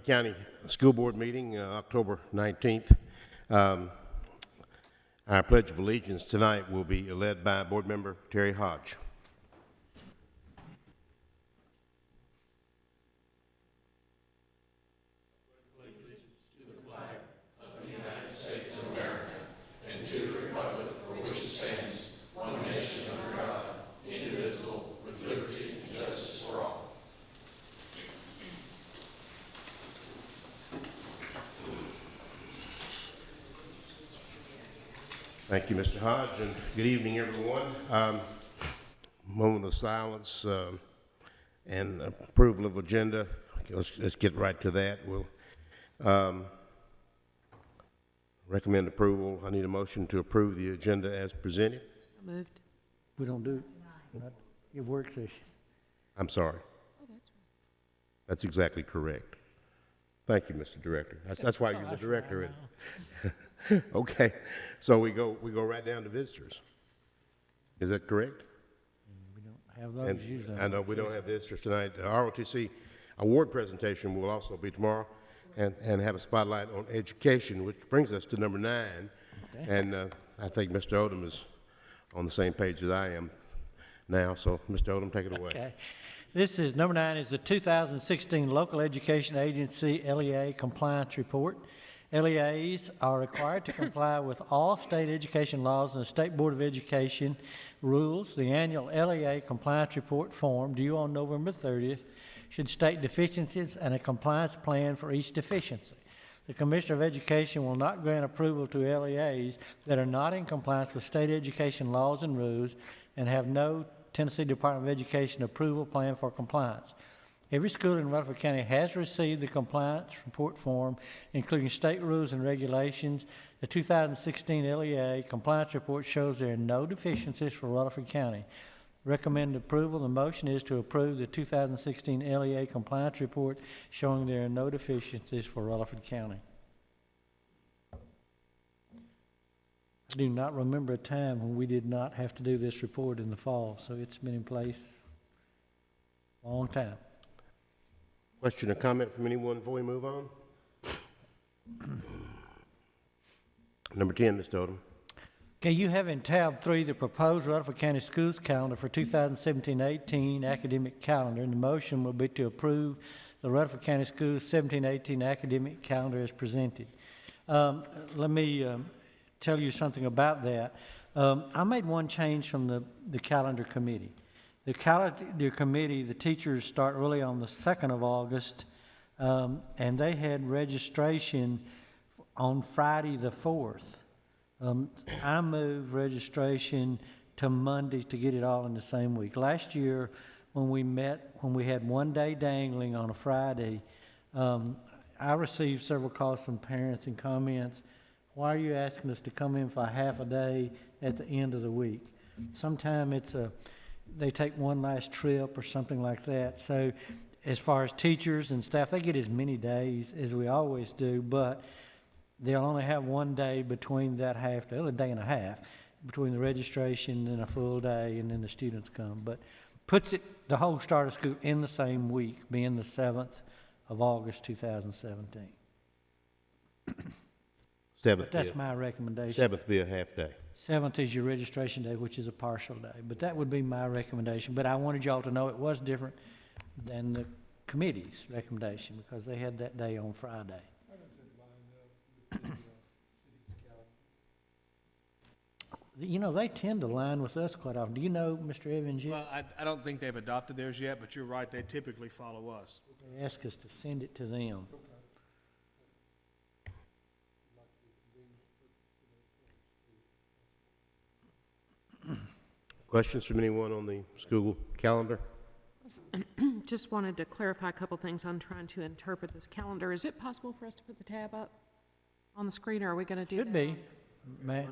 County School Board meeting, October 19th. Our Pledge of Allegiance tonight will be led by Board Member Terry Hodge. Thank you, Mr. Hodge, and good evening, everyone. Moment of silence and approval of agenda. Let's get right to that. We'll recommend approval. I need a motion to approve the agenda as presented. So moved. We don't do it. Not your work session. I'm sorry. Oh, that's right. That's exactly correct. Thank you, Mr. Director. That's why you're the director. Okay, so we go right down to visitors. Is that correct? We don't have those And usually. I know we don't have visitors tonight. The ROTC award presentation will also be tomorrow and have a spotlight on education, which brings us to number 9. Okay. And I think Mr. Odom is on the same page that I am now. So, Mr. Odom, take it away. Okay. This is, number 9 is the 2016 Local Education Agency LEA Compliance Report. LEAs are required to comply with all state education laws and the State Board of Education rules. The annual LEA Compliance Report form, due on November 30th, should state deficiencies and a compliance plan for each deficiency. The Commissioner of Education will not grant approval to LEAs that are not in compliance with state education laws and rules and have no Tennessee Department of Education approval plan for compliance. Every school in Rutherford County has received the compliance report form, including state rules and regulations. The 2016 LEA compliance report shows there are no deficiencies for Rutherford County. Recommend approval. The motion is to approve the 2016 LEA compliance report showing there are no deficiencies for Rutherford County. I do not remember a time when we did not have to do this report in the fall, so it's been in place a long time. Question or comment from anyone before we move on? Number 10, Mr. Odom. Okay, you have in tab 3 the proposed Rutherford County Schools calendar for 2017-18 academic calendar, and the motion will be to approve the Rutherford County Schools 17-18 academic calendar as presented. Let me tell you something about that. I made one change from the calendar committee. The calendar committee, the teachers start really on the 2nd of August, and they had registration on Friday the 4th. I moved registration to Monday to get it all in the same week. Last year, when we met, when we had one day dangling on a Friday, I received several calls from parents and comments, why are you asking us to come in for half a day at the end of the week? Sometimes they take one last trip or something like that. So as far as teachers and staff, they get as many days as we always do, but they'll only have one day between that half day, a day and a half, between the registration and a full day, and then the students come. But puts the whole start of school in the same week, being the 7th of August, 2017. 7th. That's my recommendation. 7th be a half day. 7th is your registration day, which is a partial day. But that would be my recommendation. But I wanted y'all to know it was different than the committee's recommendation because they had that day on Friday. You know, they tend to line with us quite often. Do you know, Mr. Evans, yet? Well, I don't think they've adopted theirs yet, but you're right, they typically follow us. They ask us to send it to them. Questions from anyone on the school calendar? Just wanted to clarify a couple things on trying to interpret this calendar. Is it possible for us to put the tab up on the screen, or are we going to do that? Should be. Matt.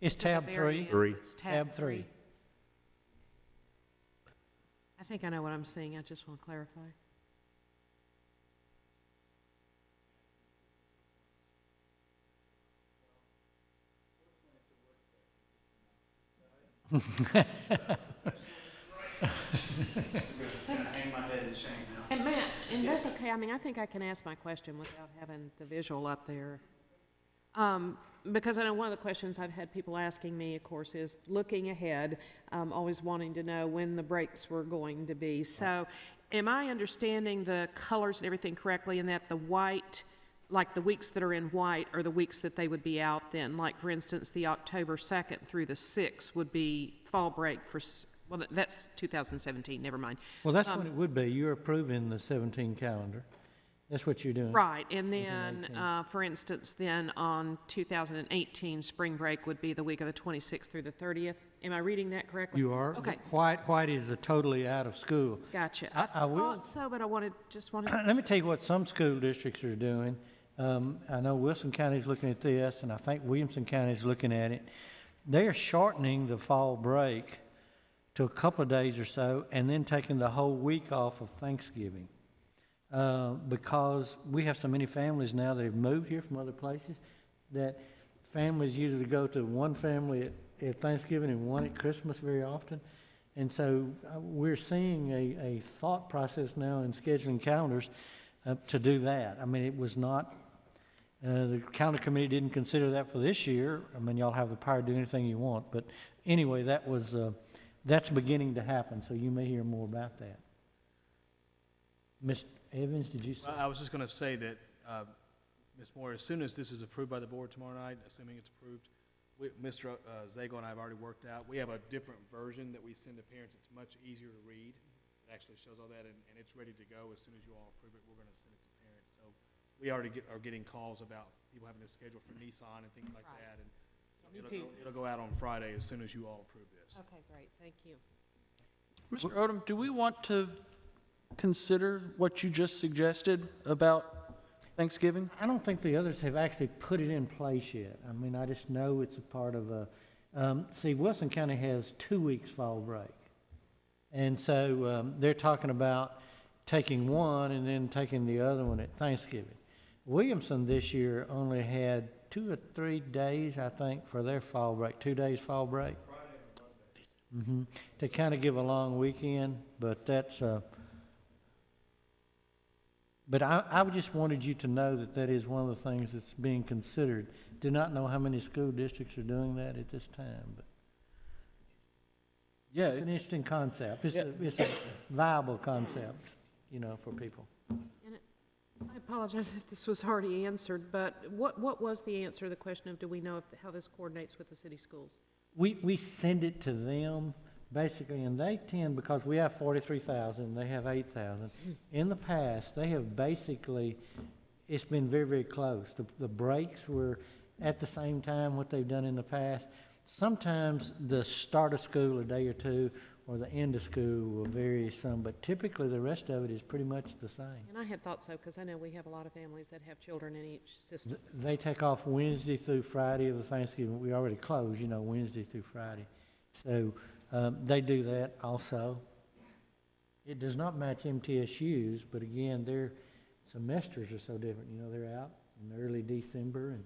It's tab 3. 3. It's tab 3. 3. I think I know what I'm seeing. I just want to clarify. Hang my head in shame now. And Matt, and that's okay, I mean, I think I can ask my question without having the visual up there. Because I know one of the questions I've had people asking me, of course, is looking ahead, always wanting to know when the breaks were going to be. So am I understanding the colors and everything correctly in that the white, like the weeks that are in white are the weeks that they would be out then? Like, for instance, the October 2nd through the 6th would be fall break for, well, that's 2017, never mind. Well, that's what it would be. You're approving the 17 calendar. That's what you're doing. Right, and then, for instance, then on 2018, spring break would be the week of the 26th through the 30th. Am I reading that correctly? You are. Okay, White is a totally out of school. gotcha. I will- thought so, but just wanted. Let me tell you what some school districts are doing. I know Wilson County's looking at this, and I think Williamson County's looking at it. They are shortening the fall break to a couple of days or so, and then taking the whole week off of Thanksgiving. Because we have so many families now that have moved here from other places, that families usually go to one family at Thanksgiving and one at Christmas very often. And so we're seeing a thought process now in scheduling calendars to do that. I mean, it was not, the calendar committee didn't consider that for this year. I mean, y'all have the power to do anything you want. But anyway, that's beginning to happen, so you may hear more about that. Ms. Evans, did you say? Well, I was just going to say that, Ms. Moore, as soon as this is approved by the board tomorrow night, assuming it's approved, Mr. Zago and I have already worked out, we have a different version that we send to parents. It's much easier to read. It actually shows all that, and it's ready to go. As soon as you all approve it, we're going to send it to parents. So we already are getting calls about people having to schedule for Nissan and things like Right. that. And Me too. it'll go out on Friday as soon as you all approve this. Okay, great, thank you. Mr. Odom, do we want to consider what you just suggested about Thanksgiving? I don't think the others have actually put it in place yet. I mean, I just know it's a part of see, Wilson County has 2 weeks fall break. And so they're talking about taking one and then taking the other one at Thanksgiving. Williamson this year only had 2 or 3 days, I think, for their fall break, 2 days fall break. To kind of give a long weekend, but that's, but I just wanted you to know that that is one of the things that's being considered. Do not know how many school districts are doing that at this time, but Yeah, it's an interesting concept. It's a viable concept, you know, for people. I apologize if this was already answered, but what was the answer to the question of, do we know how this coordinates with the city schools? We send it to them, basically, and they tend, because we have 43,000, they have 8,000. In the past, they have basically, it's been very, very close. The breaks were at the same time, what they've done in the past. Sometimes the start of school, a day or two, or the end of school will vary some, but typically the rest of it is pretty much the same. And I had thought so, because I know we have a lot of families that have children in each system. They take off Wednesday through Friday of the Thanksgiving. We already close, you know, Wednesday through Friday. So they do that also. It does not match MTSU's, but again, their semesters are so different. You know, they're out in early December and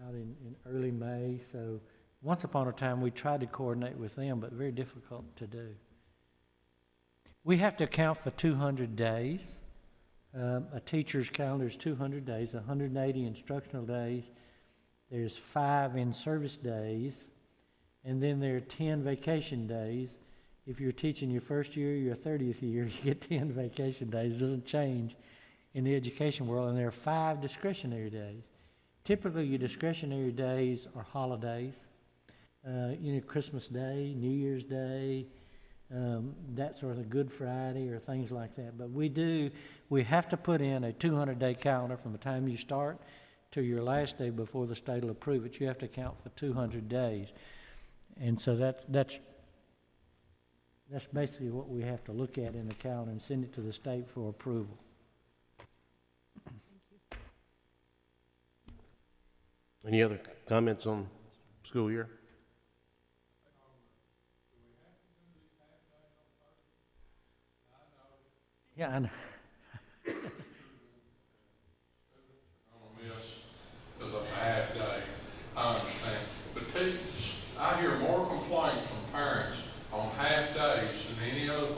out in early May. So once upon a time, we tried to coordinate with them, but very difficult to do. We have to account for 200 days. A teacher's calendar is 200 days, 180 instructional days. There's 5 in-service days, and then there are 10 vacation days. If you're teaching your first year, your 30th year, you get 10 vacation days. It doesn't change in the education world, and there are 5 discretionary days. Typically, your discretionary days are holidays. You know, Christmas Day, New Year's Day, that sort of Good Friday or things like that. But we have to put in a 200-day calendar from the time you start to your last day before the state will approve it. You have to account for 200 days. And so that's basically what we have to look at in the calendar and send it to the state for approval. Any other comments on school year? Yeah, and Because of a half day, I understand. But I hear more complaints from parents on half days than any other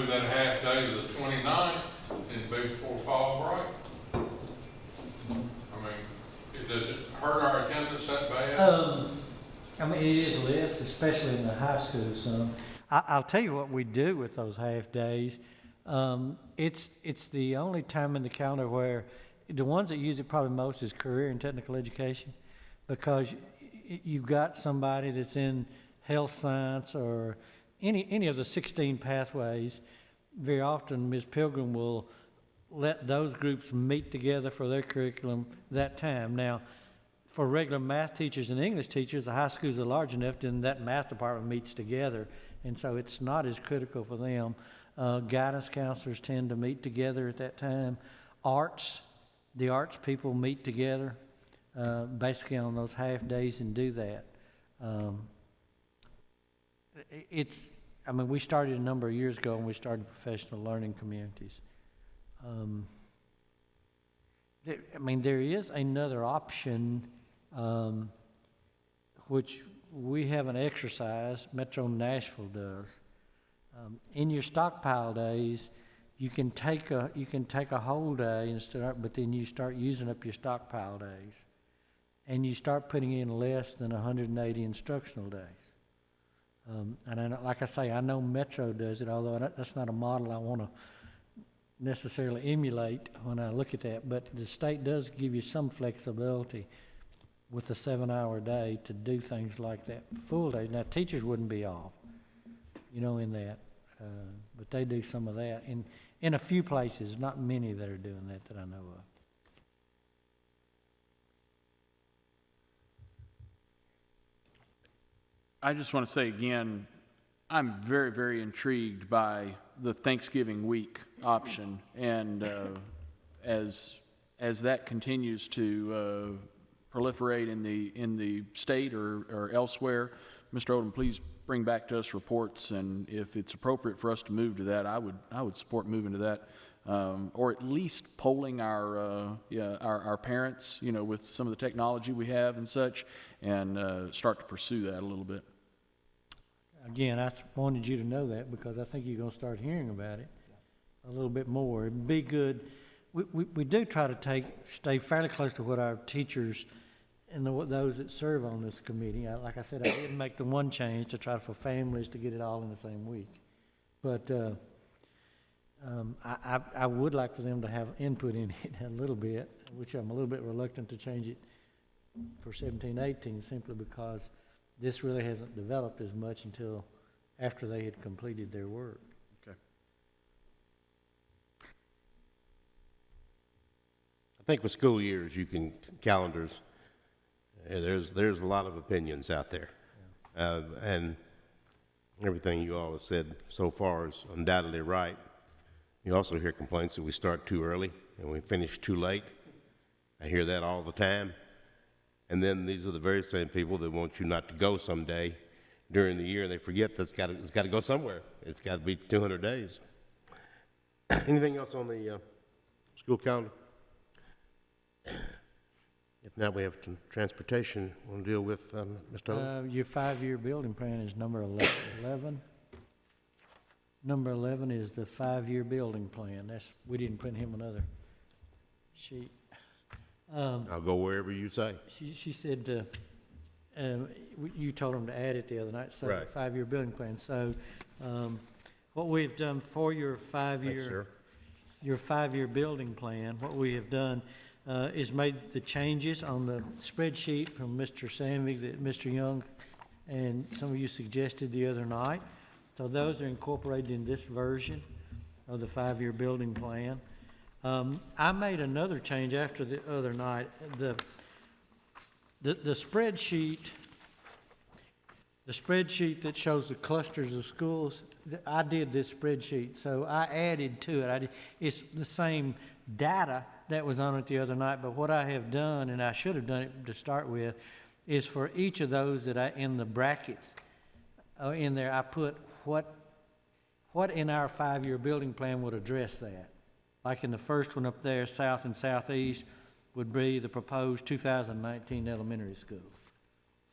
move that half day to the 29th and be before fall break. I mean, does it hurt our attendance that bad? I mean, it is less, especially in the high school some. I'll tell you what we do with those half days. It's the only time in the calendar where the ones that use it probably most is career and technical education, because you've got somebody that's in health science or any of the 16 pathways. Very often, Ms. Pilgrim will let those groups meet together for their curriculum that time. Now, for regular math teachers and English teachers, the high schools are large enough, then that math department meets together, and so it's not as critical for them. Guidance counselors tend to meet together at that time. The arts people meet together basically on those half days and do that. I mean, we started a number of years ago when we started professional learning communities. There is another option, which we haven't exercised, Metro Nashville does. In your stockpile days, you can take a whole day and start, but then you start using up your stockpile days, and you start putting in less than 180 instructional days. And like I say, I know Metro does it, although that's not a model I want to necessarily emulate when I look at that. But the state does give you some flexibility with a 7-hour day to do things like that full day. Now, teachers wouldn't be off, in that, but they do some of that in a few places. Not many that are doing that I know of. I just want to say again, I'm very, very intrigued by the Thanksgiving week option, and as that continues to proliferate in the state or elsewhere, Mr. Odom, please bring back to us reports, and if it's appropriate for us to move to that, I would support moving to that, or at least polling our parents, with some of the technology we have and such, and start to pursue that a little bit. Again, I wanted you to know that because I think you're going to start hearing about it a little bit more. It'd be good. We do try to stay fairly close to what our teachers and those that serve on this committee. Like I said, I didn't make the one change to try for families to get it all in the same week. But I would like for them to have input in it a little bit, which I'm a little bit reluctant to change it for 17-18 simply because this really hasn't developed as much until after they had completed their work. Okay. I think with school years, calendars, there's a lot of opinions out there. And everything you all have said so far is undoubtedly right. You also hear complaints that we start too early and we finish too late. I hear that all the time. And then these are the very same people that want you not to go someday during the year, and they forget that it's got to go somewhere. It's got to be 200 days. Anything else on the school calendar? If not, we have transportation. We'll deal with Mr. Odom. Your 5-year building plan is number 11. Number 11 is the 5-year building plan. We didn't print him another sheet. I'll go wherever you say. She said, you told them to add it the other night, so Right. 5-year building plan. So what we've done for your Thanks, sir. 5-year building plan, what we have done is made the changes on the spreadsheet from Mr. Sandvik that Mr. Young and some of you suggested the other night. So those are incorporated in this version of the 5-year building plan. I made another change after the other night. The spreadsheet that shows the clusters of schools, I did this spreadsheet, so I added to it. It's the same data that was on it the other night, but what I have done, and I should have done it to start with, is for each of those that in the brackets in there, I put what in our 5-year building plan would address that. Like in the first one up there, south and southeast, would be the proposed 2019 elementary school.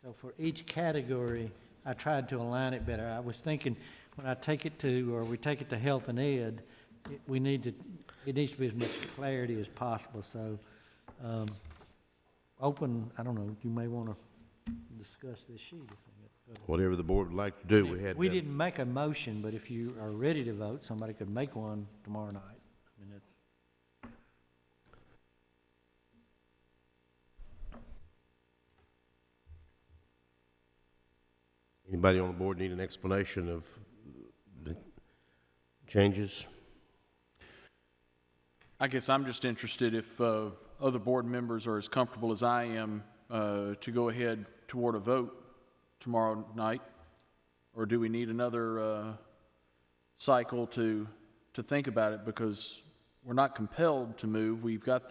So for each category, I tried to align it better. I was thinking, when I take it to, or we take it to health and ed, it needs to be as much clarity as possible, so, I don't know, you may wanna discuss this sheet if they get. Whatever the board would like to do, we had. We didn't make a motion, but if you are ready to vote, somebody could make one tomorrow night. I mean, it's, Anybody on the board need an explanation of the changes? I guess I'm just interested if other board members are as comfortable as I am to go ahead toward a vote tomorrow night? Or do we need another cycle to think about it? Because we're not compelled to move. We've got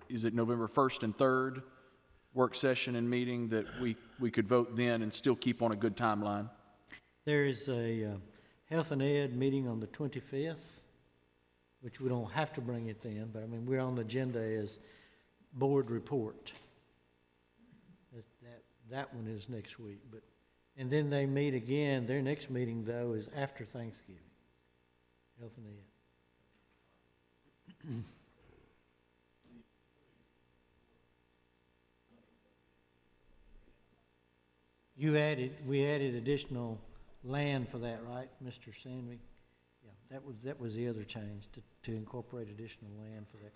is it November 1st and 3rd work session and meeting that we could vote then and still keep on a good timeline? there is a health and ed meeting on the 25th, which we don't have to bring it then, but I mean, we're on the agenda as board report. That one is next week, but, and then they meet again, their next meeting though is after Thanksgiving, health and ed. We added additional land for that, right, Mr. Sandvik? Yeah, that was the other change, to incorporate additional land for that,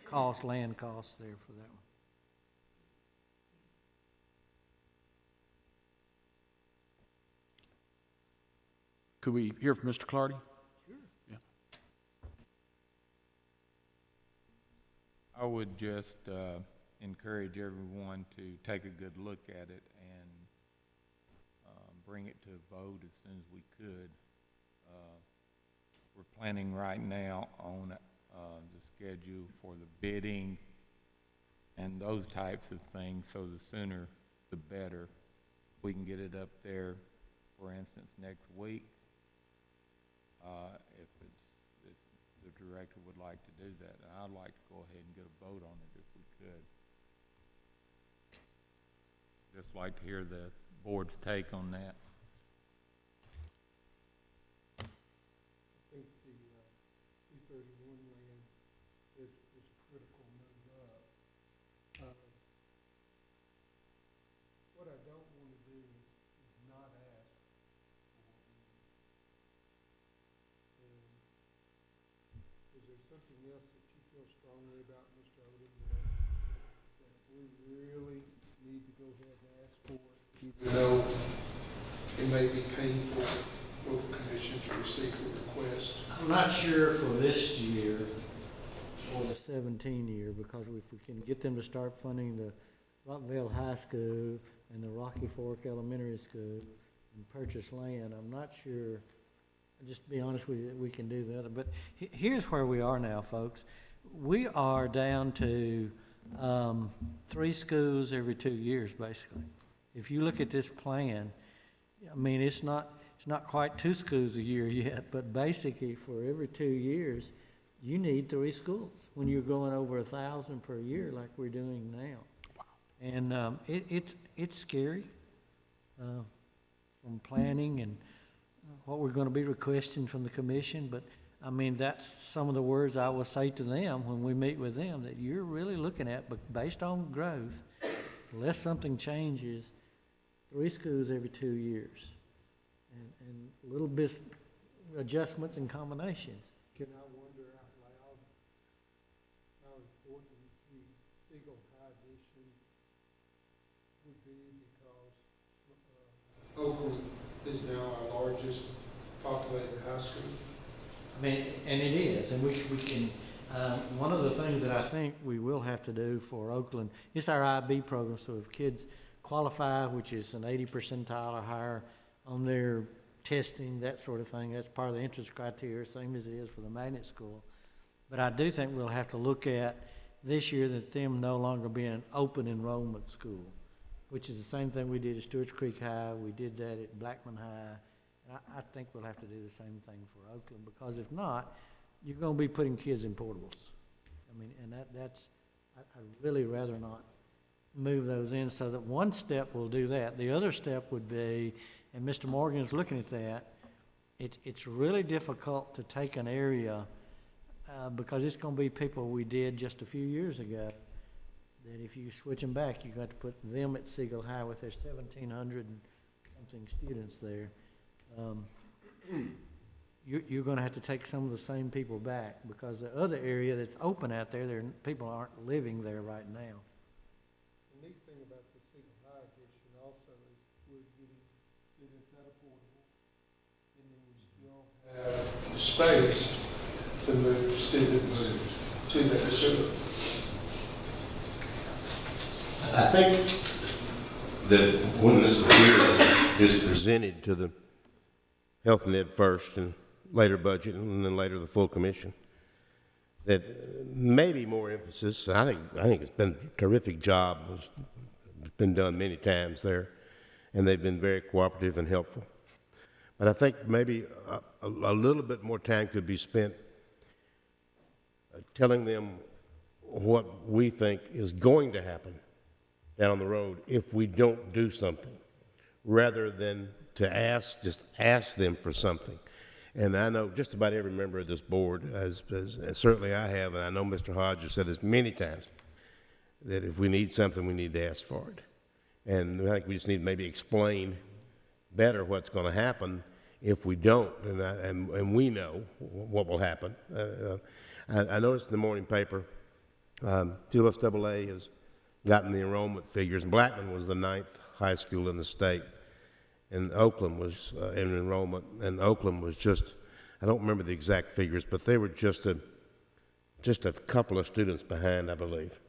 land costs there for that one. Could we hear from Mr. Clardy? Sure. Yeah. I would just encourage everyone to take a good look at it and bring it to a vote as soon as we could. We're planning right now on the schedule for the bidding and those types of things, so the sooner the better. We can get it up there, for instance, next week. If the director would like to do that, and I'd like to go ahead and get a vote on it if we could. Just like to hear the board's take on that. I think the 231 land is a critical move up. What I don't want to do is not ask for what we need. And is there something else that you feel strongly about, Mr. Odom, that we really need to go ahead and ask for, even though it may be painful for the commission to receive the request? I'm not sure for this year or the 17 year, because if we can get them to start funding the Rockville High School and the Rocky Fork Elementary School and purchase land, I'm not sure, just to be honest with you, that we can do that. But here's where we are now, folks. We are down to 3 schools every 2 years, basically. If you look at this plan, I mean, it's not quite 2 schools a year yet, but basically for every 2 years, you need 3 schools when you're going over 1,000 per year like we're doing now. And it's scary from planning and what we're going to be requesting from the commission, but I mean, that's some of the words I will say to them when we meet with them, that you're really looking at, but based on growth, unless something changes, 3 schools every 2 years. And little bit adjustments and combinations. Can I wonder out loud how important the Eagle High addition would be, because Oakland is now our largest populated high school? I mean, and it is, and we can, one of the things that I think we will have to do for Oakland, it's our IB program, so if kids qualify, which is an 80 percentile or higher on their testing, that sort of thing, that's part of the entrance criteria, same as it is for the magnet school. But I do think we'll have to look at this year that them no longer being an open enrollment school, which is the same thing we did at Stewart's Creek High, we did that at Blackman High. And I think we'll have to do the same thing for Oakland, because if not, you're gonna be putting kids in portables. I mean, and that's, I'd really rather not move those in, so that one step will do that. The other step would be, and Mr. Morgan is looking at that, it's really difficult to take an area, because it's gonna be people we did just a few years ago, that if you switch them back, you got to put them at Siegel High with their 1,700 and something students there. You're gonna have to take some of the same people back, because the other area that's open out there, people aren't living there right now. The neat thing about the Siegel High addition also is we're getting students out of portable, and then we still have the space to move students to that school. I think that when this material is presented to the Health and Ed first and later budget and then later the full commission, that maybe more emphasis, I think it's been a terrific job, it's been done many times there, and they've been very cooperative and helpful. But I think maybe a little bit more time could be spent telling them what we think is going to happen down the road if we don't do something, rather than to just ask them for something. And I know just about every member of this board, as certainly I have, and I know Mr. Hodge has said this many times, that if we need something, we need to ask for it. And I think we just need to maybe explain better what's going to happen if we don't, and we know what will happen. I noticed in the morning paper, QSAA has gotten the enrollment figures. Blackman was the 9th high school in the state, and Oakland was in enrollment, and Oakland was just, I don't remember the exact figures, but they were just a couple of students behind, I believe.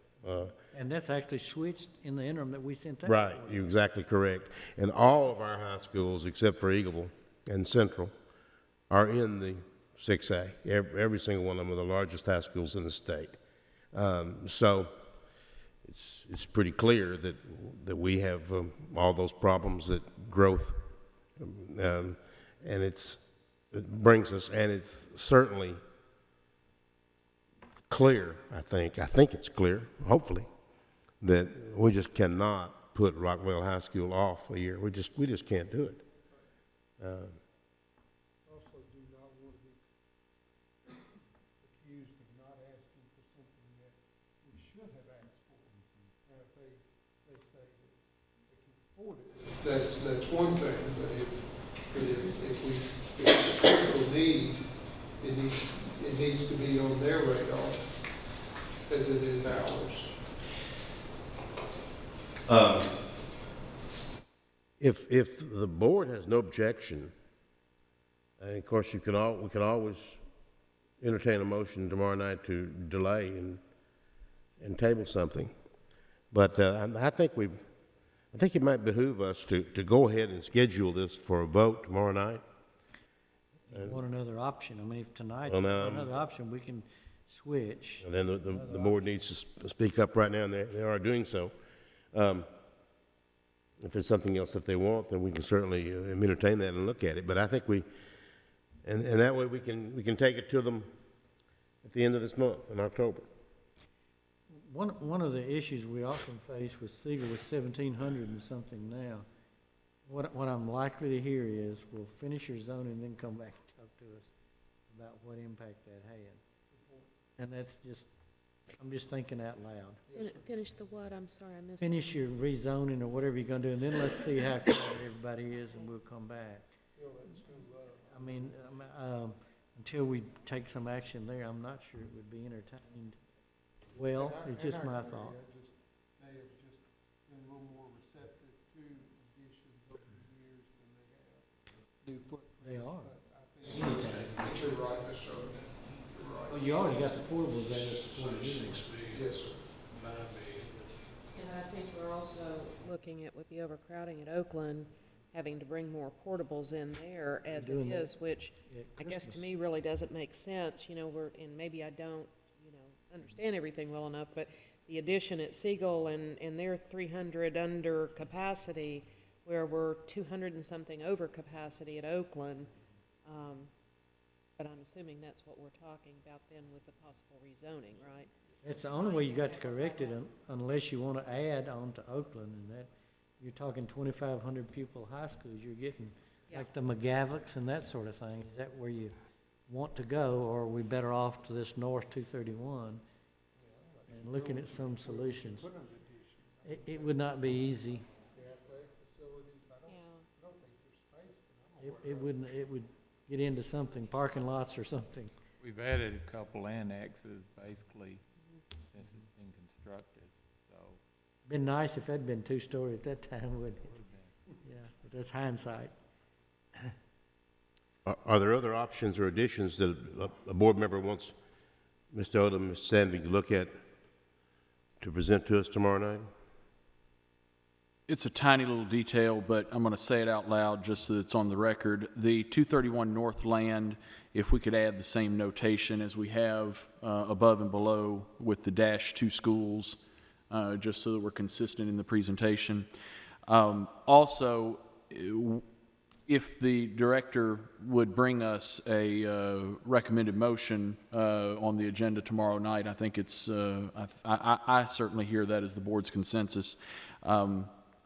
And that's actually switched in the interim that we sent out. Right, you're exactly correct. And all of our high schools, except for Eagleville and Central, are in the 6A. Every single one of them are the largest high schools in the state. So it's pretty clear that we have all those problems, that growth, and it brings us, and it's certainly clear, I think it's clear, hopefully, that we just cannot put Rockwell High School off a year. We just can't do it. Also do not want to be accused of not asking for something that we should have asked for. Now, if they say that they can afford it, that's one thing, but if it's a critical need, it needs to be on their radar as it is ours. If the board has no objection, and of course we can always entertain a motion tomorrow night to delay and table something. But I think it might behoove us to go ahead and schedule this for a vote tomorrow night. You want another option? I mean, if tonight, Well, you now, want another option, we can switch. And then the board needs to speak up right now, and they are doing so. If there's something else that they want, then we can certainly entertain that and look at it. But I think and that way we can take it to them at the end of this month, in October. One of the issues we often face with Siegel with 1,700 and something now, what I'm likely to hear is, we'll finish your zoning and then come back and talk to us about what impact that had. And that's just, I'm just thinking out loud. Finish the what? I'm sorry, I missed. Finish your rezoning or whatever you're gonna do, and then let's see how clear everybody is, and we'll come back. I mean, until we take some action there, I'm not sure it would be entertained. Well, it's just my thought. They have just been a little more receptive to additions over the years than they have new footprints. They are. But I think you're right, Mr. Oden. You're right. Well, you already got the portables there to support it anyway. Yes, sir. And I think we're also looking at, with the overcrowding at Oakland, having to bring more portables in there as it Doing that is, which I guess to Christmas. me really doesn't make sense, and maybe I don't, understand everything well enough, but the addition at Siegel and their 300 under capacity, where we're 200 and something over capacity at Oakland, but I'm assuming that's what we're talking about then with the possible rezoning, right? It's the only way you got to correct it, unless you want to add on to Oakland, and that, you're talking 2,500 pupil high schools, you're getting Yeah. like the McGavick's and that sort of thing? Is that where you want to go, or are we better off to this north 231 and looking at some solutions? It would not be easy. It wouldn't, it would get into something, parking lots or something. We've added a couple annexes basically since it's been constructed, so. Been nice if that'd been two-story at that time, wouldn't it? Yeah, but that's hindsight. Are there other options or additions that a board member wants Mr. Odom, Mr. Stanley to look at to present to us tomorrow night? It's a tiny little detail, but I'm going to say it out loud just so that it's on the record. The 231 North land, if we could add the same notation as we have above and below with the -2 schools, just so that we're consistent in the presentation. Also, if the director would bring us a recommended motion on the agenda tomorrow night, I think it's, I certainly hear that as the board's consensus.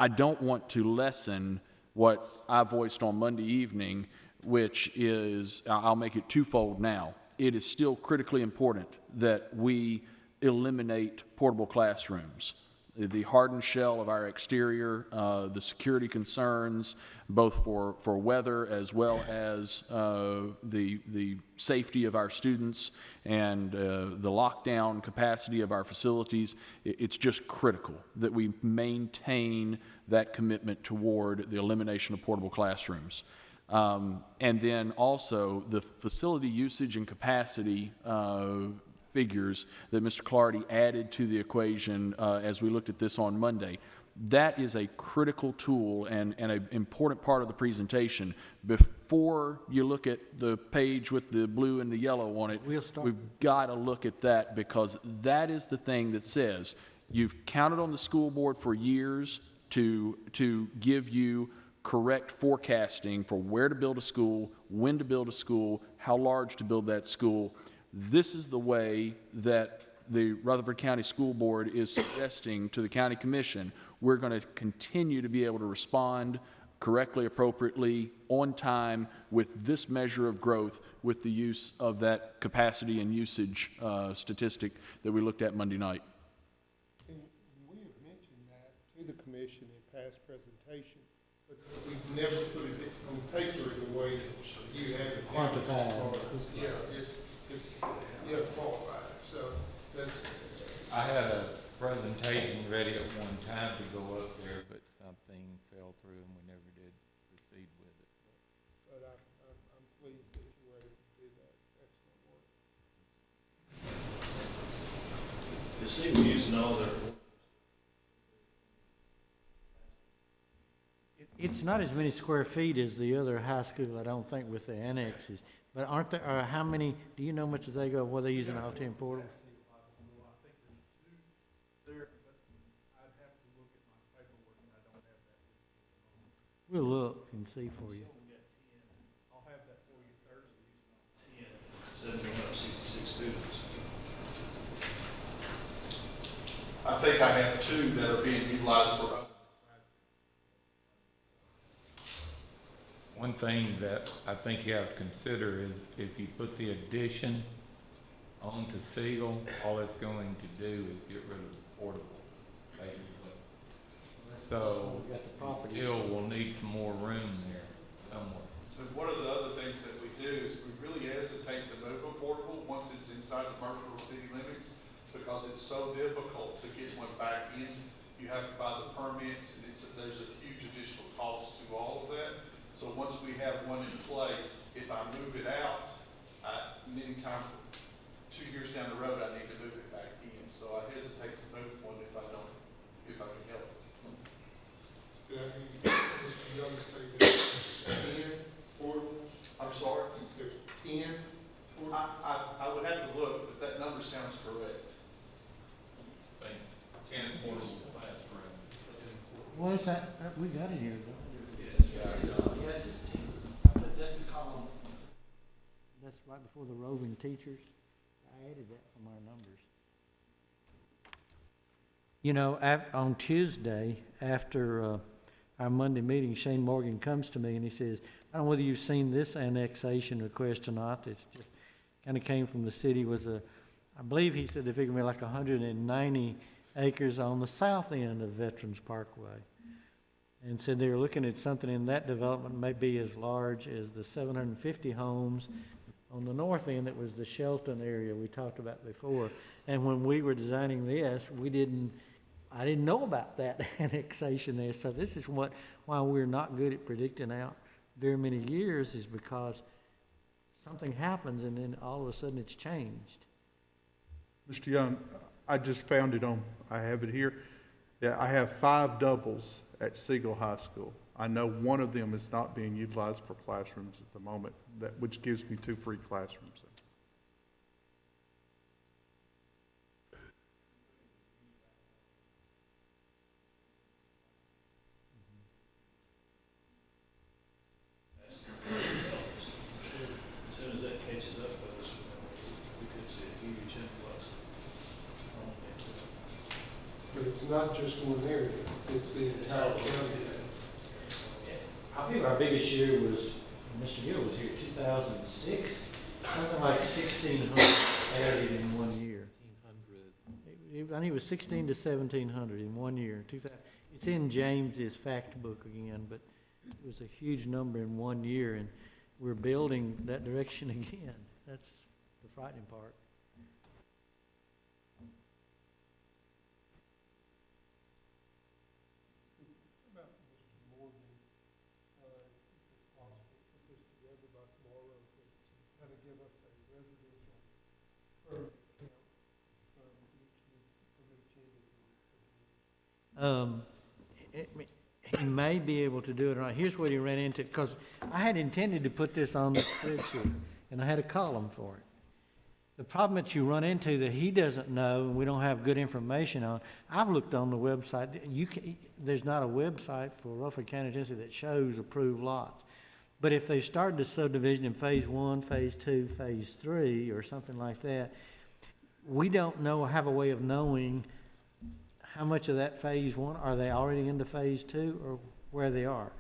I don't want to lessen what I voiced on Monday evening, which is, I'll make it twofold now. It is still critically important that we eliminate portable classrooms. The hardened shell of our exterior, the security concerns, both for weather as well as the safety of our students and the lockdown capacity of our facilities, it's just critical that we maintain that commitment toward the elimination of portable classrooms. And then also the facility usage and capacity figures that Mr. Clardy added to the equation as we looked at this on Monday. That is a critical tool and an important part of the presentation. Before you look at the page with the blue and the yellow on it, we've got to look at that, because that is the thing that says you've counted on the school board for years to give you correct forecasting for where to build a school, when to build a school, how large to build that school. This is the way that the Rutherford County School Board is suggesting to the County Commission we're going to continue to be able to respond correctly, appropriately, on time with this measure of growth with the use of that capacity and usage statistic that we looked at Monday night. And we have mentioned that to the commission in past presentations, but we've never put it on paper in a way that you have it Quantified. Yeah, it's qualified, so that's. I had a presentation ready at one time to go up there, but something fell through and we never did proceed with it. But I'm pleased that you were able to do that. Excellent work. You see, we're using all their, It's not as many square feet as the other high school, I don't think, with the annexes. But aren't there, how many, do you know much as they go, what they're using all 10 portables? We'll look and see for you. I'll have that for you Thursday. 1,766 students. I think I have 2 that are being utilized for other. One thing that I think you have to consider is if you put the addition onto Siegel, all it's going to do is get rid of the portable, basically. So We got the property. still will need some more room there somewhere. But one of the other things that we do is we really hesitate to move a portable once it's inside the Murfreesboro city limits, because it's so difficult to get one back in. You have to buy the permits, and there's a huge additional cost to all of that. So once we have one in place, if I move it out, many times, 2 years down the road, I need to move it back in. So I hesitate to move one if I can help it. Did I hear you, Mr. Young, say there's 10 portables? I'm sorry? There's 10 portables? I would have to look, but that number sounds correct. Thanks. 10 portable classrooms. Well, it's that, we got it here, though. Yes, it's 10. That's the column. That's right before the roving teachers. I added that from our numbers. You know, on Tuesday, after our Monday meeting, Shane Morgan comes to me and he says, I don't know whether you've seen this annexation request or not. It's just, kind of came from the city, I believe he said they figured me like 190 acres on the south end of Veterans Parkway. And said they were looking at something in that development may be as large as the 750 homes on the north end. That was the Shelton area we talked about before. And when we were designing this, I didn't know about that annexation there. So this is why we're not good at predicting out very many years, is because something happens and then all of a sudden it's changed. Mr. Young, I just found it I have it here. Yeah, I have 5 doubles at Siegel High School. I know one of them is not being utilized for classrooms at the moment, which gives me 2 free classrooms. As soon as that catches up with us, we could see a huge influx on it. But it's not just one area, it's the entire county. I think our biggest year was, Mr. Gill was here, 2006, something like 1,600 added in 1 year. 1,600. I think it was 16 to 1,700 in 1 year. It's in James's fact book again, but it was a huge number in 1 year, and we're building that direction again. That's the frightening part. About Mr. Morgan, if it's possible, put this together by tomorrow to kind of give us a residential permit count from each entity. He may be able to do it, or not. Here's what he ran into, because I had intended to put this on the spreadsheet, and I had a column for it. The problem that you run into that he doesn't know, and we don't have good information on, I've looked on the website, there's not a website for Rutherford County, Tennessee that shows approved lots. But if they started the subdivision in phase 1, phase 2, phase 3, or something like that, we don't know, have a way of knowing how much of that phase 1, are they already into phase 2, or where they are.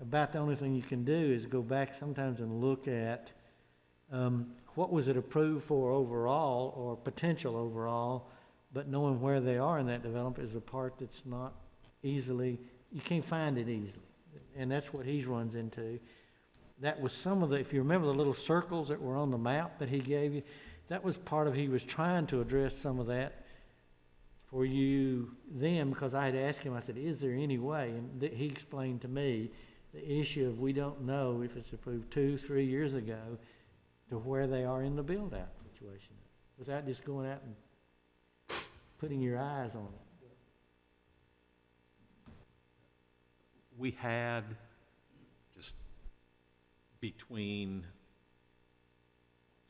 About the only thing you can do is go back sometimes and look at what was it approved for overall, or potential overall, but knowing where they are in that development is the part that's not easily, you can't find it easily. And that's what he runs into. That was some of the, if you remember the little circles that were on the map that he gave you, that was part of, he was trying to address some of that for you then, because I had asked him, I said, is there any way? And he explained to me the issue of we don't know if it's approved 2-3 years ago to where they are in the build-out situation, without just going out and putting your eyes on it. We had just between,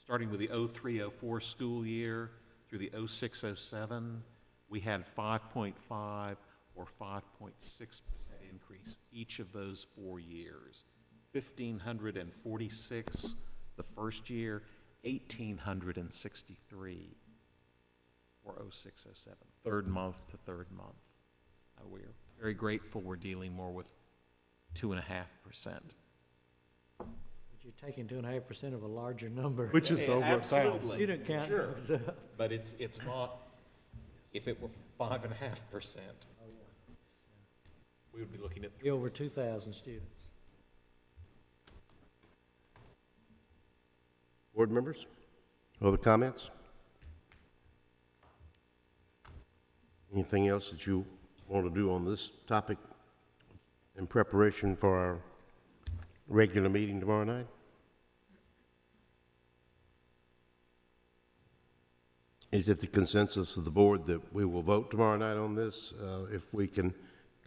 starting with the 03-04 school year through the 06-07, we had 5.5 or 5.6% increase each of those 4 years. 1,546 the first year, 1,863 for 06-07, third month to third month. We're very grateful we're dealing more with 2.5%. But you're taking 2.5% of a larger number. Which is over 1,000. Absolutely. You don't count Sure. those up. But it's not, if it were 5.5%, we would be looking at Be over 2,000 students. Board members, other comments? Anything else that you want to do on this topic in preparation for our regular meeting tomorrow night? Is it the consensus of the board that we will vote tomorrow night on this if we can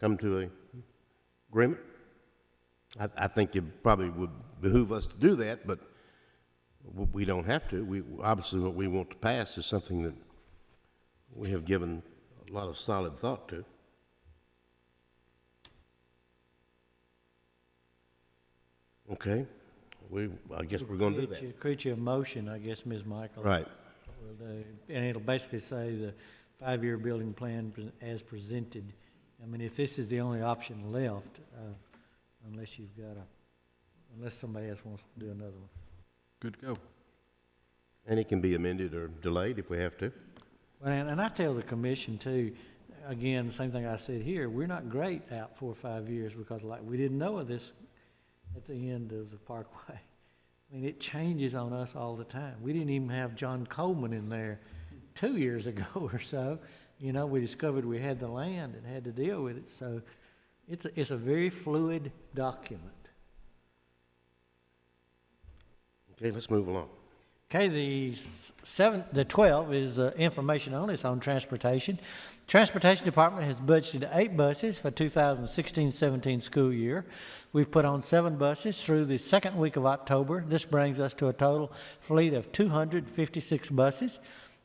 come to an agreement? I think it probably would behoove us to do that, but we don't have to. Obviously, what we want to pass is something that we have given a lot of solid thought to. Okay, I guess we're going to do that. Create you a motion, I guess, Ms. Michael. Right. And it'll basically say the 5-year building plan as presented. I mean, if this is the only option left, unless you've got unless somebody else wants to do another one. Good to go. And it can be amended or delayed if we have to. Well, and I tell the commission too, again, the same thing I said here, we're not great out 4 or 5 years because like, we didn't know of this at the end of the Parkway. I mean, it changes on us all the time. We didn't even have John Coleman in there 2 years ago or so. You know, we discovered we had the land and had to deal with it. So it's a very fluid document. Okay, let's move along. Okay, the 12 is information only. It's on transportation. Transportation Department has budgeted 8 buses for 2016-17 school year. We've put on 7 buses through the second week of October. This brings us to a total fleet of 256 buses.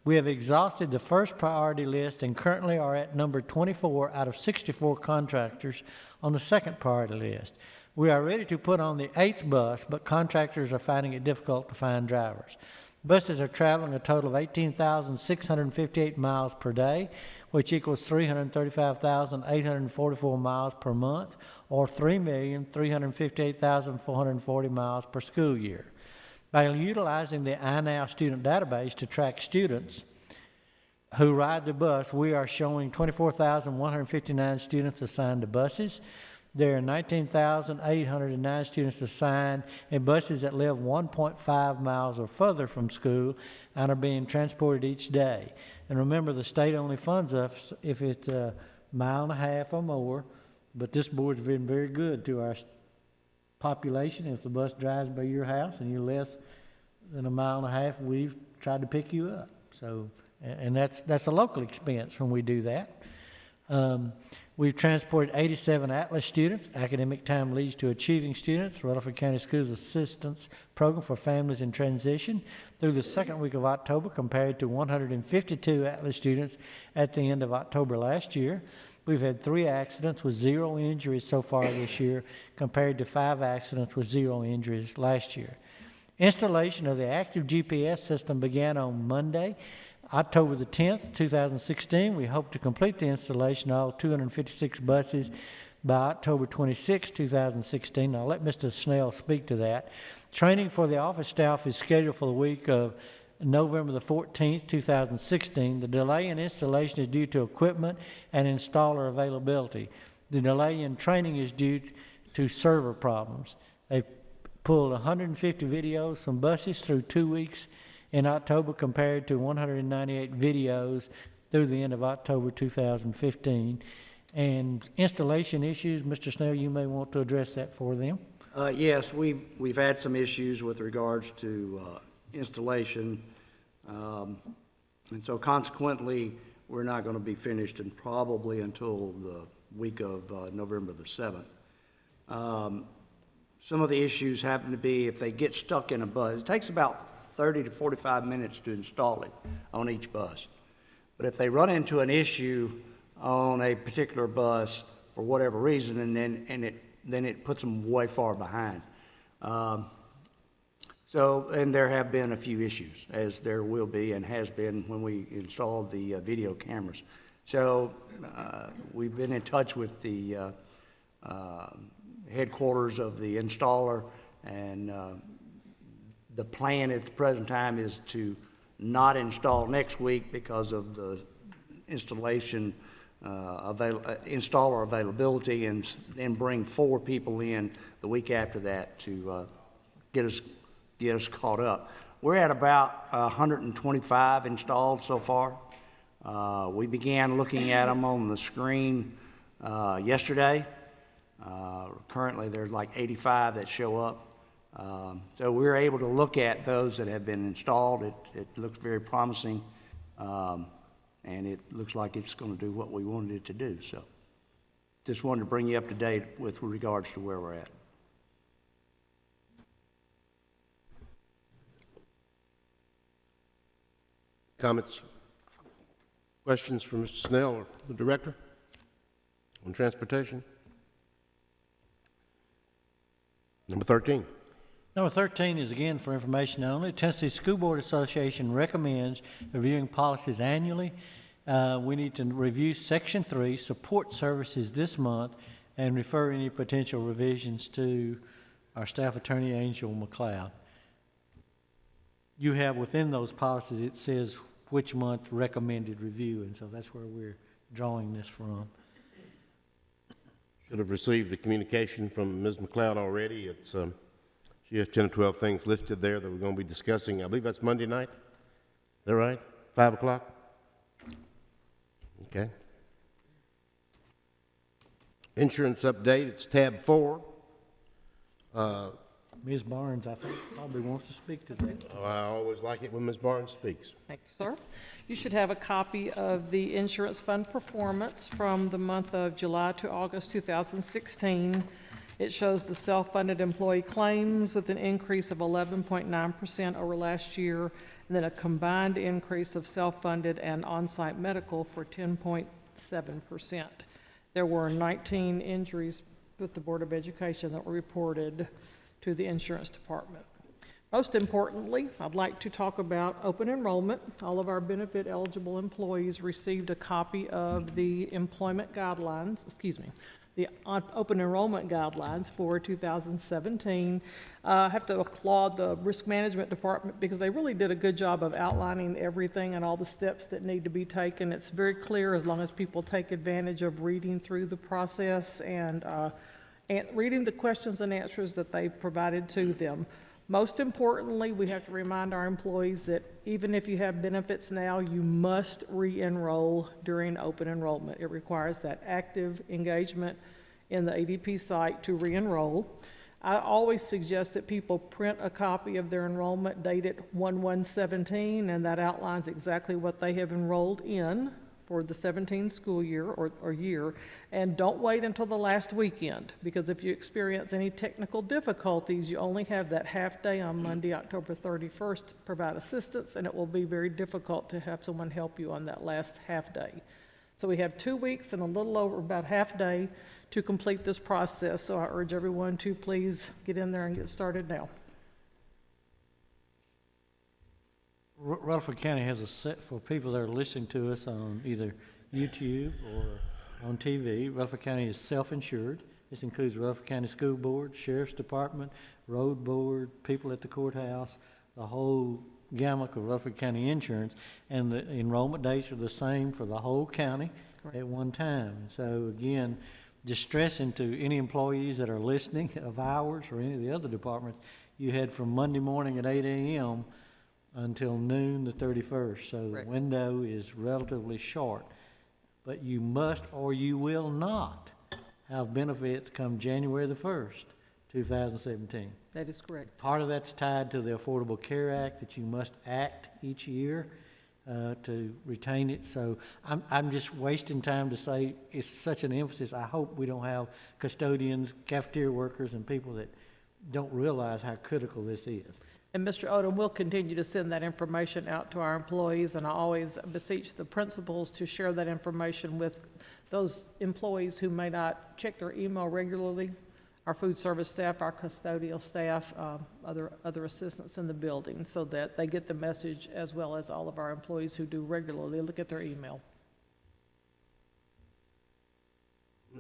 We have exhausted the first priority list and currently are at number 24 out of 64 contractors on the second priority list. We are ready to put on the 8th bus, but contractors are finding it difficult to find drivers. Buses are traveling a total of 18,658 miles per day, which equals 335,844 miles per month, or 3,358,440 miles per school year. By utilizing the iNow student database to track students who ride the bus, we are showing 24,159 students assigned to buses. There are 19,809 students assigned in buses that live 1.5 miles or further from school and are being transported each day. And remember, the state only funds us if it's a mile and a half or more, but this board's been very good to our population. If the bus drives by your house and you're less than a mile and a half, we've tried to pick you up. So, and that's a local expense when we do that. We've transported 87 Atlas students. Academic Time Leads to Achieving students, Rutherford County Schools Assistance Program for Families in Transition, through the second week of October, compared to 152 Atlas students at the end of October last year. We've had 3 accidents with 0 injuries so far this year, compared to 5 accidents with 0 injuries last year. Installation of the active GPS system began on Monday, October the 10th, 2016. We hope to complete the installation of all 256 buses by October 26, 2016. I'll let Mr. Snell speak to that. Training for the office staff is scheduled for the week of November the 14th, 2016. The delay in installation is due to equipment and installer availability. The delay in training is due to server problems. They've pulled 150 videos from buses through 2 weeks in October, compared to 198 videos through the end of October 2015. And installation issues, Mr. Snell, you may want to address that for them. Yes, we've had some issues with regards to installation, and so consequently, we're not going to be finished and probably until the week of November the 7th. Some of the issues happen to be if they get stuck in a bus, it takes about 30 to 45 minutes to install it on each bus. But if they run into an issue on a particular bus for whatever reason, and then it puts them way far behind. And there have been a few issues, as there will be and has been when we installed the video cameras. So we've been in touch with the headquarters of the installer, and the plan at the present time is to not install next week because of the installer availability, and then bring 4 people in the week after that to get us caught up. We're at about 125 installed so far. We began looking at them on the screen yesterday. Currently, there's like 85 that show up. So we're able to look at those that have been installed. It looks very promising, and it looks like it's going to do what we wanted it to do. So just wanted to bring you up to date with regards to where we're at. Comments, questions for Mr. Snell or the director on transportation? Number 13. Number 13 is again for information only. Tennessee School Board Association recommends reviewing policies annually. We need to review Section 3, support services, this month, and refer any potential revisions to our staff attorney, Angel McLeod. You have within those policies, it says which month recommended review, and so that's where we're drawing this from. Should have received the communication from Ms. McLeod already. It's, she has 10 or 12 things listed there that we're going to be discussing. I believe that's Monday night. Is that right? 5 o'clock? Okay. Insurance update, it's tab 4. Ms. Barnes, I think, probably wants to speak to that. I always like it when Ms. Barnes speaks. Thank you, sir. You should have a copy of the insurance fund performance from the month of July to August 2016. It shows the self-funded employee claims with an increase of 11.9% over last year, and then a combined increase of self-funded and on-site medical for 10.7%. There were 19 injuries with the Board of Education that were reported to the insurance department. Most importantly, I'd like to talk about open enrollment. All of our benefit eligible employees received a copy of the employment guidelines, the open enrollment guidelines for 2017. I have to applaud the risk management department because they really did a good job of outlining everything and all the steps that need to be taken. It's very clear as long as people take advantage of reading through the process and reading the questions and answers that they provided to them. Most importantly, we have to remind our employees that even if you have benefits now, you must re-enroll during open enrollment. It requires that active engagement in the ADP site to re-enroll. I always suggest that people print a copy of their enrollment dated 1/1/17, and that outlines exactly what they have enrolled in for the 17 school year or year, and don't wait until the last weekend, because if you experience any technical difficulties, you only have that half day on Monday, October 31st to provide assistance, and it will be very difficult to have someone help you on that last half day. So we have 2 weeks and a little over about half day to complete this process, so I urge everyone to please get in there and get started now. Rutherford County has a set for people that are listening to us on either YouTube or on TV. Rutherford County is self-insured. This includes Rutherford County School Board, Sheriff's Department, Road Board, people at the courthouse, the whole gamut of Rutherford County insurance, and the enrollment dates are the same for the whole county at one time. So again, just stressing to any employees that are listening of ours or any of the other departments, you had from Monday morning at 8 a.m. until noon the 31st. So the window is relatively short. But you must or you will not have benefits come January the 1st, 2017. That is correct. Part of that's tied to the Affordable Care Act that you must act each year to retain it. So I'm just wasting time to say it's such an emphasis. I hope we don't have custodians, cafeteria workers, and people that don't realize how critical this is. And Mr. Odom, we'll continue to send that information out to our employees, and I always beseech the principals to share that information with those employees who may not check their email regularly, our food service staff, our custodial staff, other assistants in the building, so that they get the message, as well as all of our employees who do regularly look at their email.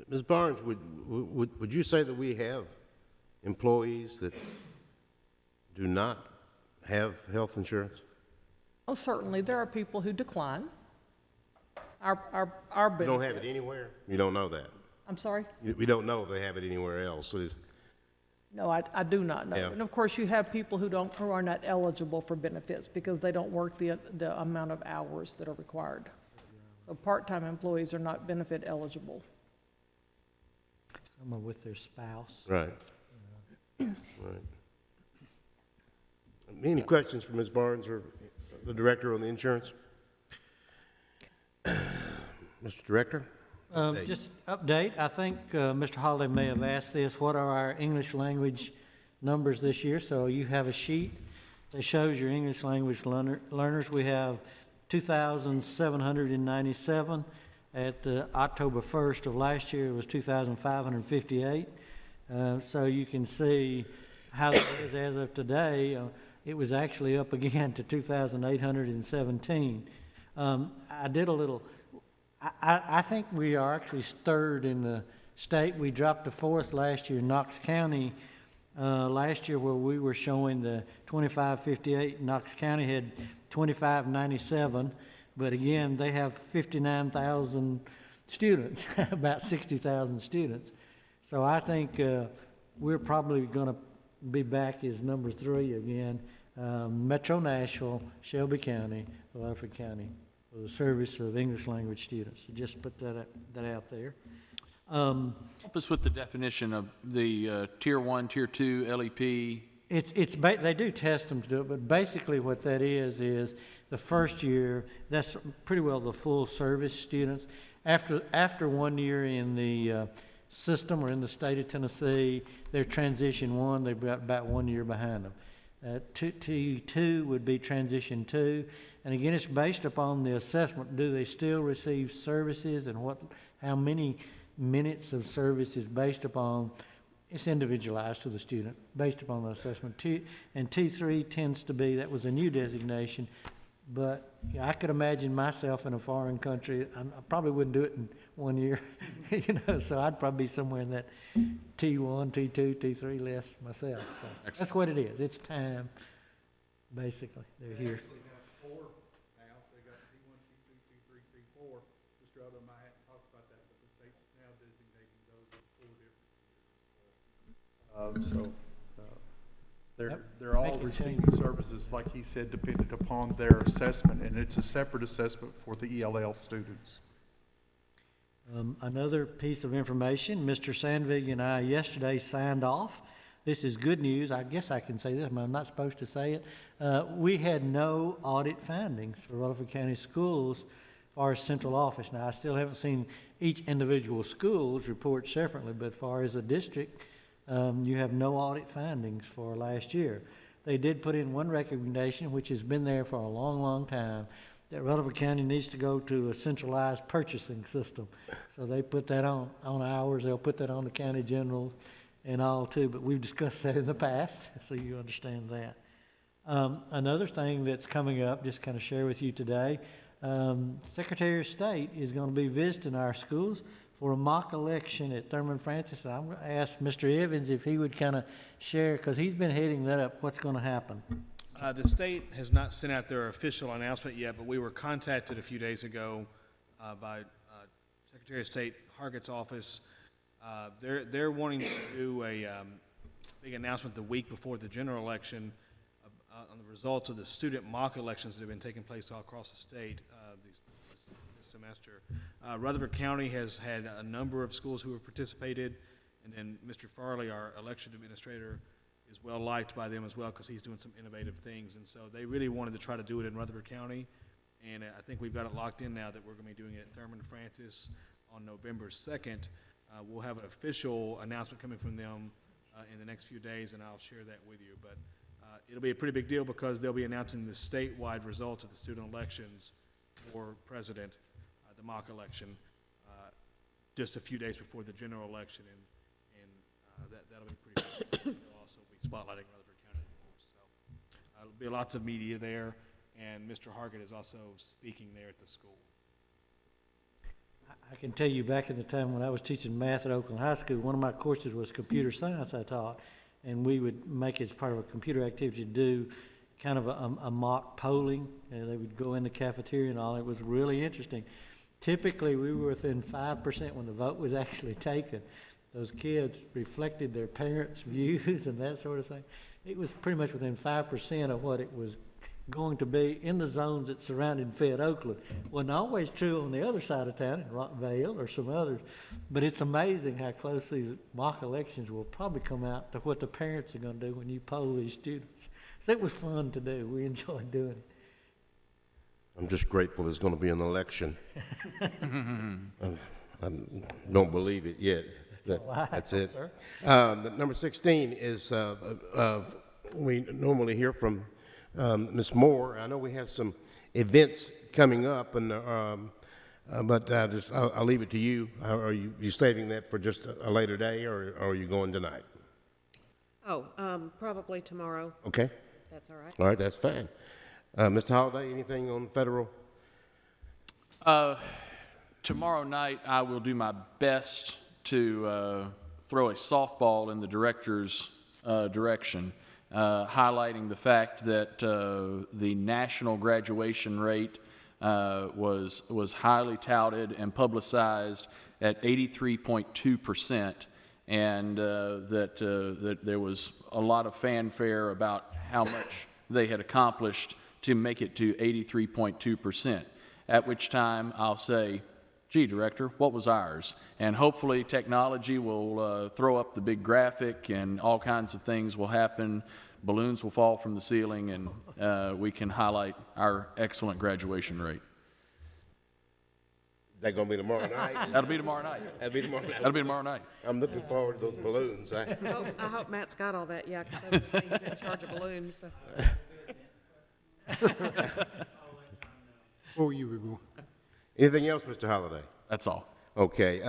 Ms. Barnes, would you say that we have employees that do not have health insurance? Oh, certainly, there are people who decline our benefits. You don't have it anywhere? You don't know that? I'm sorry? We don't know if they have it anywhere else. So No, I do not know. Yeah. And of course, you have people who are not eligible for benefits because they don't work the amount of hours that are required. So part-time employees are not benefit eligible. Some are with their spouse. right. Right. Any questions for Ms. Barnes or the director on the insurance? Mr. Director? Just update, I think Mr. Holiday may have asked this, what are our English language numbers this year? So you have a sheet that shows your English language learners. We have 2,797. At the October 1st of last year, it was 2,558. So you can see how it is as of today. It was actually up again to 2,817. I did a little... I think we are actually third in the state. We dropped to fourth last year. Knox County Last year where we were showing the 2558, Knox County had 2597, but again, they have 59,000 students, about 60,000 students. So I think we're probably going to be back as number 3 again. Metro Nashville, Shelby County, Rutherford County, for the service of English language students. So just put that out there. Help us with the definition of the Tier 1, Tier 2 LEP. They do test them to do it, but basically what that is the first year, that's pretty well the full service students. After 1 year in the system or in the state of Tennessee, they're transition 1, they've got about 1 year behind them. T2 would be transition 2, and again, it's based upon the assessment. Do they still receive services, and how many minutes of service is based upon? It's individualized to the student, based upon the assessment. And T3 tends to be, that was a new designation, but I could imagine myself in a foreign country. I probably wouldn't do it in 1 year, so I'd probably be somewhere in that T1, T2, T3 list myself. So that's what it is. It's time, basically. They're here. They actually have 4 now. They got T1, T2, T3, T4. Mr. Odom and I hadn't talked about that, but the state's now designating those as 4 different. They're all receiving services, like he said, dependent upon their assessment, and it's a separate assessment for the ELL students. Another piece of information, Mr. Sandvig and I yesterday signed off. This is good news. I guess I can say this, but I'm not supposed to say it. We had no audit findings for Rutherford County Schools as far as central office. Now, I still haven't seen each individual schools report separately, but as far as a district, you have no audit findings for last year. They did put in one recommendation, which has been there for a long, long time, that Rutherford County needs to go to a centralized purchasing system. So they put that on ours. They'll put that on the county generals and all too, but we've discussed that in the past, so you understand that. Another thing that's coming up, just kind of share with you today, Secretary of State is going to be visiting our schools for a mock election at Thurman Francis. I'm going to ask Mr. Evans if he would kind of share, because he's been heading that up, what's going to happen. The state has not sent out their official announcement yet, but we were contacted a few days ago by Secretary of State Hargett's office. They're wanting to do a big announcement the week before the general election on the results of the student mock elections that have been taking place all across the state this semester. Rutherford County has had a number of schools who have participated, and then Mr. Farley, our election administrator, is well liked by them as well because he's doing some innovative things. And so they really wanted to try to do it in Rutherford County, and I think we've got it locked in now that we're going to be doing it at Thurman Francis on November 2nd. We'll have an official announcement coming from them in the next few days, and I'll share that with you. But it'll be a pretty big deal because they'll be announcing the statewide results of the student elections for president, the mock election, just a few days before the general election, and that'll be pretty cool. They'll also be spotlighting Rutherford County, of course. So there'll be lots of media there, and Mr. Hargett is also speaking there at the school. I can tell you back in the time when I was teaching math at Oakland High School, one of my courses was computer science I taught, and we would make it as part of a computer activity to do kind of a mock polling. They would go in the cafeteria and all. It was really interesting. Typically, we were within 5% when the vote was actually taken. Those kids reflected their parents' views and that sort of thing. It was pretty much within 5% of what it was going to be in the zones that surrounded Fed Oakland. Wasn't always true on the other side of town in Rockvale or some others, but it's amazing how close these mock elections will probably come out to what the parents are going to do when you poll these students. So it was fun to do. We enjoyed doing it. I'm just grateful there's going to be an election. I don't believe it yet. That's it. Number 16 is we normally hear from Ms. Moore. I know we have some events coming up, and but I'll leave it to you. Are you saving that for just a later day, or are you going tonight? Oh, probably tomorrow. Okay. That's all right. All right, that's fine. Mr. Holliday, anything on federal? Tomorrow night, I will do my best to throw a softball in the director's direction, highlighting the fact that the national graduation rate was highly touted and publicized at 83.2%, and that there was a lot of fanfare about how much they had accomplished to make it to 83.2%, at which time I'll say, gee, Director, what was ours? And hopefully technology will throw up the big graphic and all kinds of things will happen. Balloons will fall from the ceiling and we can highlight our excellent graduation rate. That gonna be tomorrow night? That'll be tomorrow night. That'll be tomorrow night. That'll be tomorrow night. I'm looking forward to those balloons. I hope Matt's got all that, yeah, because he's in charge of balloons, so. Before you were born. Anything else, Mr. Holliday? That's all. Okay,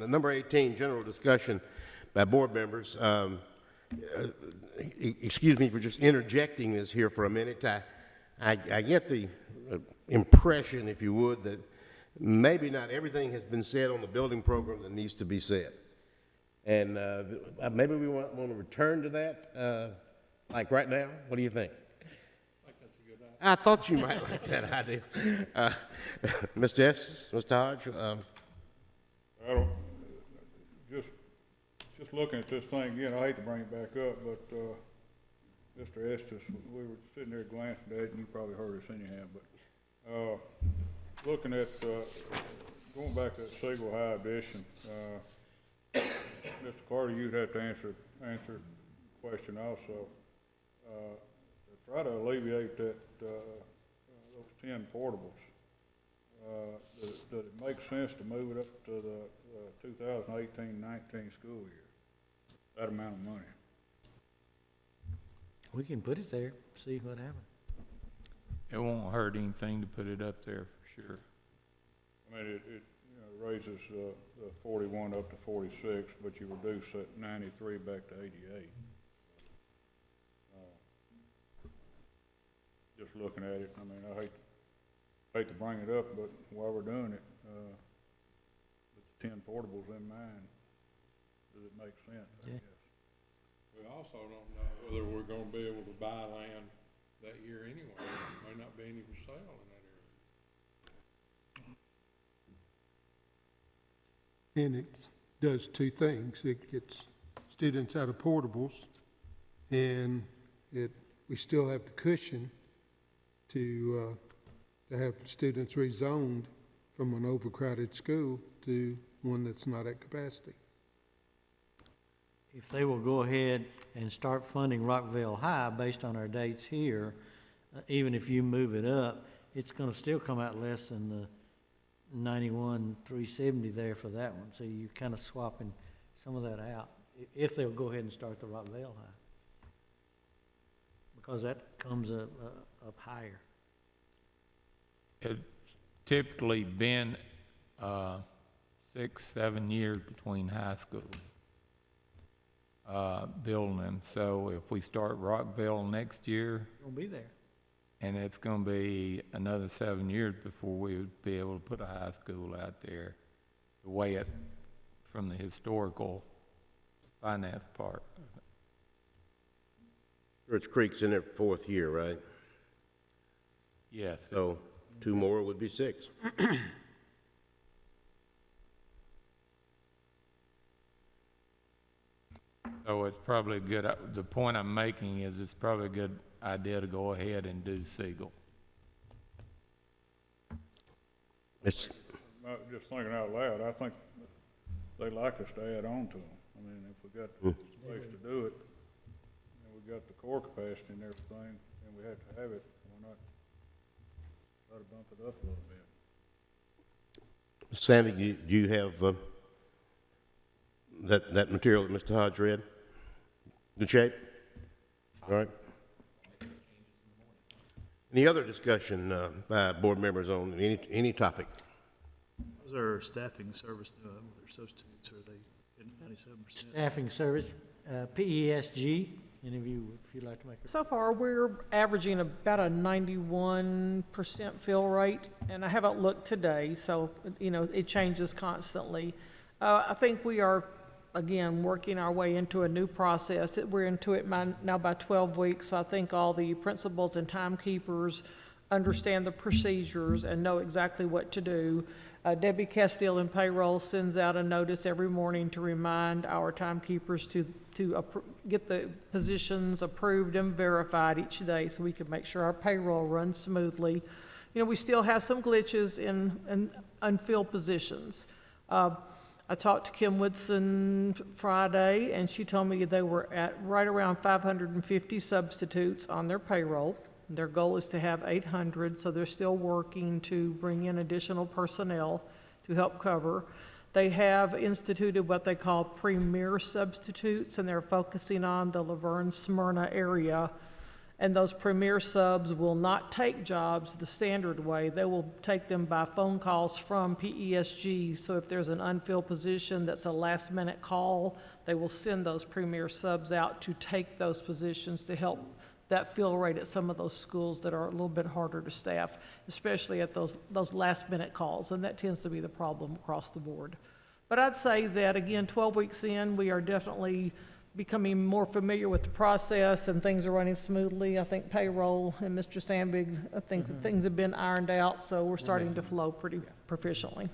number 18, general discussion by board members. Excuse me for just interjecting this here for a minute. I get the impression, if you would, that maybe not everything has been said on the building program that needs to be said. And maybe we want to return to that, like right now. What do you think? I thought you might like that idea. Mr. Estes, Mr. Hodge? I don't, just looking at this thing again, I hate to bring it back up, but, Mr. Estes, we were sitting there glancing at it, and you probably heard us anyhow, but, looking at, going back to that Siegel High addition, Mr. Carter, you'd have to answer the question also. To try to alleviate that, those 10 portables, does it make sense to move it up to the 2018-19 school year? That amount of money. We can put it there, see what happens. It won't hurt anything to put it up there for sure. I mean, it raises the 41 up to 46, but you reduce that 93 back to 88. Just looking at it, I mean, I hate to bring it up, but while we're doing it, with the 10 portables in mind, does it make sense, I guess? We also don't know whether we're gonna be able to buy land that year anyway. There may not be any for sale in that area. And it does two things. It gets students out of portables, and we still have the cushion to have students rezoned from an overcrowded school to one that's not at capacity. If they will go ahead and start funding Rockville High based on our dates here, even if you move it up, it's gonna still come out less than the 91,370 there for that one. So you're kind of swapping some of that out, if they'll go ahead and start the Rockville High. Because that comes up higher. It's typically been 6-7 years between high schools building them. So if we start Rockville next year, Gonna be there. and it's going to be another 7 years before we would be able to put a high school out there, the way it, from the historical finance part. Rich Creek's in their 4th year, right? Yes. So 2 more would be 6. So it's probably a good, the point I'm making is it's probably a good idea to go ahead and do Siegel. It's, Just thinking out loud, I think they like us to add on to them. I mean, if we got the space to do it, and we got the core capacity and everything, and we have to have it, why not try to bump it up a little bit? Sandy, do you have that material that Mr. Hodge read? Good shape? All right. Any other discussion by board members on any topic? How's our staffing service doing with their substitutes? Are they at 97%? Staffing service, PESG, any of you, if you'd like to make a... So far, we're averaging about a 91% fill rate, and I haven't looked today, so, it changes constantly. I think we are again, working our way into a new process. We're into it now by 12 weeks, so I think all the principals and timekeepers understand the procedures and know exactly what to do. Debbie Castile in payroll sends out a notice every morning to remind our timekeepers to get the positions approved and verified each day so we can make sure our payroll runs smoothly. You know, we still have some glitches in unfilled positions. I talked to Kim Woodson Friday, and she told me they were at right around 550 substitutes on their payroll. Their goal is to have 800, so they're still working to bring in additional personnel to help cover. They have instituted what they call premier substitutes, and they're focusing on the Laverne Smyrna area. And those premier subs will not take jobs the standard way. They will take them by phone calls from PESG. So if there's an unfilled position that's a last-minute call, they will send those premier subs out to take those positions to help that fill rate at some of those schools that are a little bit harder to staff, especially at those last-minute calls, and that tends to be the problem across the board. But I'd say that, again, 12 weeks in, we are definitely becoming more familiar with the process, and things are running smoothly. I think payroll and Mr. Sandvig, I think that things have been ironed out, so we're starting to flow pretty proficiently.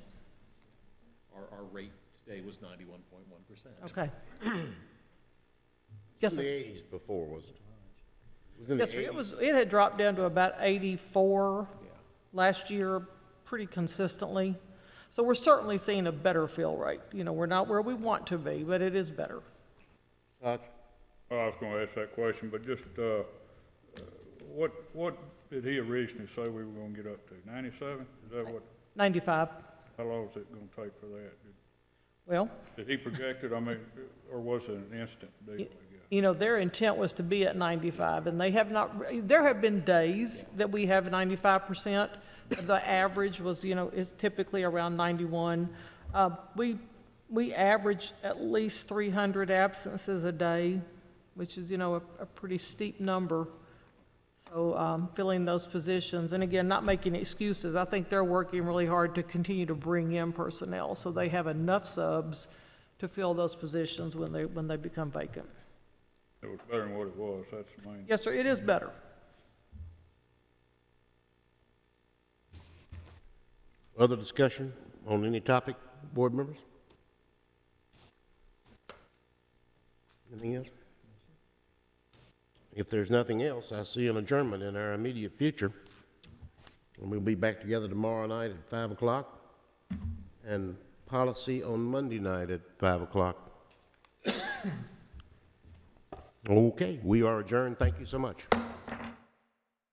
Our rate today was 91.1%. Okay. Yes, In the sir. 80s before, wasn't it? It was in the Yes, sir. 80s. It had dropped down to about 84 last year, pretty consistently. So we're certainly seeing a better fill rate. You know, we're not where we want to be, but it is better. Hodge? I was gonna ask that question, but just, what did he originally say we were gonna get up to? 97? Is that what, 95. how long is it gonna take for that? Well, Did he project it, I mean, or was it an instant deal, I guess? you know, their intent was to be at 95, and they have not, there have been days that we have 95%. The average was, you know, is typically around 91. We average at least 300 absences a day, which is, you know, a pretty steep number. So filling those positions, and again, not making excuses. I think they're working really hard to continue to bring in personnel, so they have enough subs to fill those positions when they become vacant. It was better than what it was, that's the main. Yes, sir, it is better. Other discussion on any topic, board members? Anything else? If there's nothing else, I see an adjournment in our immediate future. And we'll be back together tomorrow night at 5 o'clock, and policy on Monday night at 5 o'clock. Okay, we are adjourned. Thank you so much.